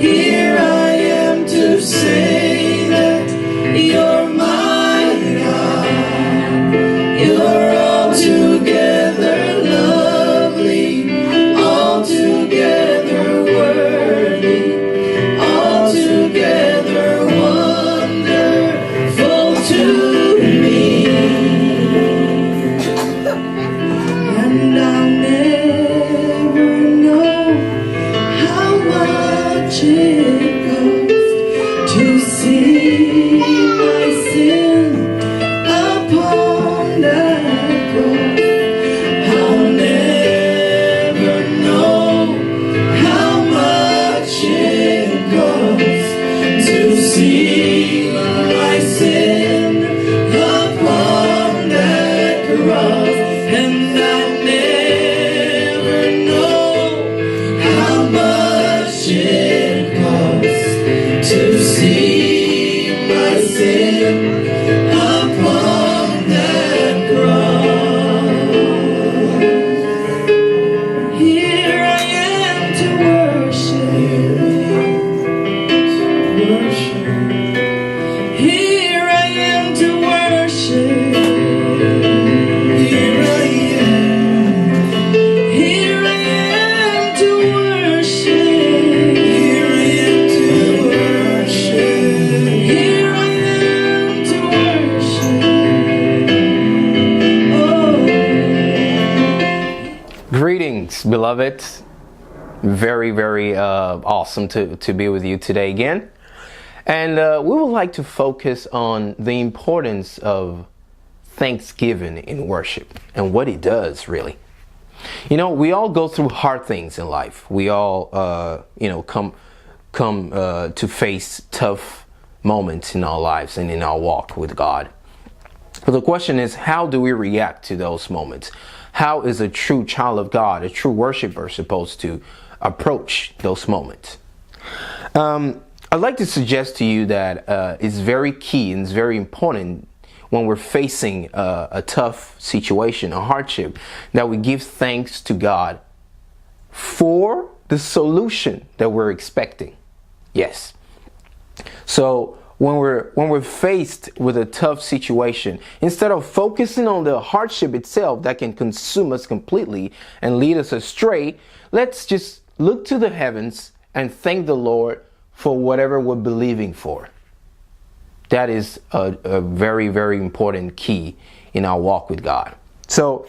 Here I am to say that you're my God. You're altogether lovely, altogether worthy, altogether wonderful to me. And I'll never know how much it costs to see my sin upon that cross. I'll never know how much it costs to see my sin upon that cross. And I'll never know how much it costs to see my sin upon that cross. Here I am to worship. Here I am to worship. Here I am. Here I am to worship. Here I am to worship. Here I am to worship. Oh. Greetings, beloved. Very, very awesome to be with you today again. And we would like to focus on the importance of thanksgiving in worship and what it does, really. You know, we all go through hard things in life. We all, come to face tough moments in our lives and in our walk with God. But the question is, how do we react to those moments? How is a true child of God, a true worshiper, supposed to approach those moments? I'd like to suggest to you that it's very key and it's very important when we're facing a tough situation, a hardship, that we give thanks to God for the solution that we're expecting. Yes. So when we're faced with a tough situation, instead of focusing on the hardship itself that can consume us completely and lead us astray, let's just look to the heavens and thank the Lord for whatever we're believing for. That is a very, very important key in our walk with God. So,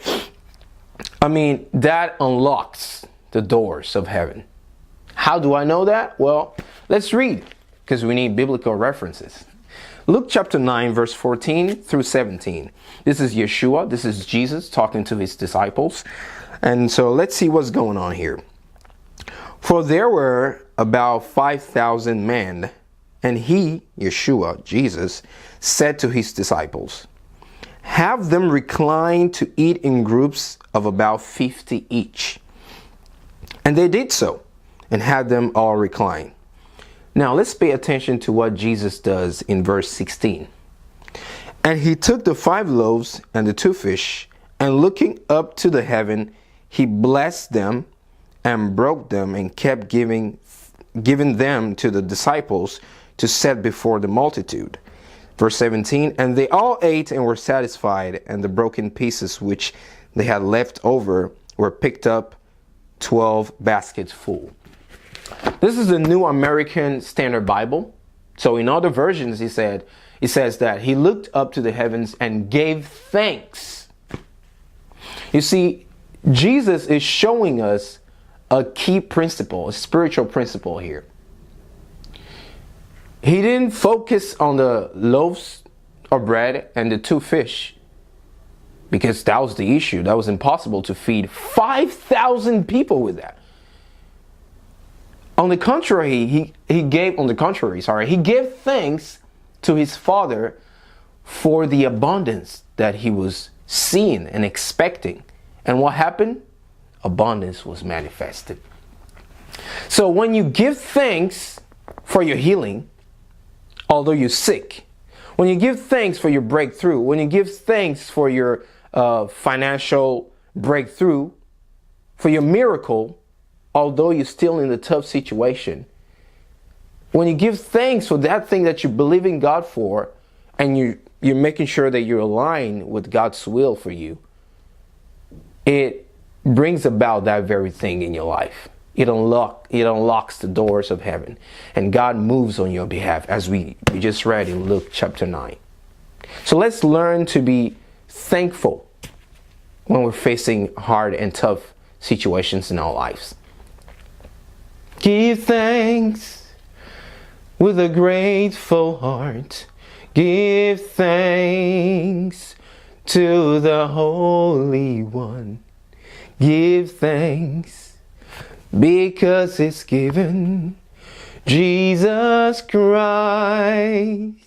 that unlocks the doors of heaven. How do I know that? Well, let's read, because we need biblical references. Luke chapter 9, verse 14 through 17. This is Yeshua. This is Jesus talking to his disciples. And so let's see what's going on here. For there were about 5,000 men, and he, Yeshua, Jesus, said to his disciples, have them recline to eat in groups of about 50 each. And they did so, and had them all recline. Now let's pay attention to what Jesus does in verse 16. And he took the 5 loaves and the 2 fish, and looking up to the heaven, he blessed them and broke them and kept giving them to the disciples to set before the multitude. Verse 17, and they all ate and were satisfied, and the broken pieces which they had left over were picked up, 12 baskets full. This is the New American Standard Bible. So in other versions, it says that he looked up to the heavens and gave thanks. You see, Jesus is showing us a key principle, a spiritual principle here. He didn't focus on the loaves of bread and the 2 fish, because that was the issue. That was impossible to feed 5,000 people with that. On the contrary, he gave thanks to his Father for the abundance that he was seeing and expecting. And what happened? Abundance was manifested. So when you give thanks for your healing, although you're sick, when you give thanks for your breakthrough, when you give thanks for your financial breakthrough, for your miracle, although you're still in a tough situation, when you give thanks for that thing that you believe in God for, and you're making sure that you're aligned with God's will for you, it brings about that very thing in your life. It unlocks the doors of heaven, and God moves on your behalf, as we just read in Luke chapter 9. So let's learn to be thankful when we're facing hard and tough situations in our lives. Give thanks with a grateful heart. Give thanks to the Holy One. Give thanks because it's given Jesus Christ.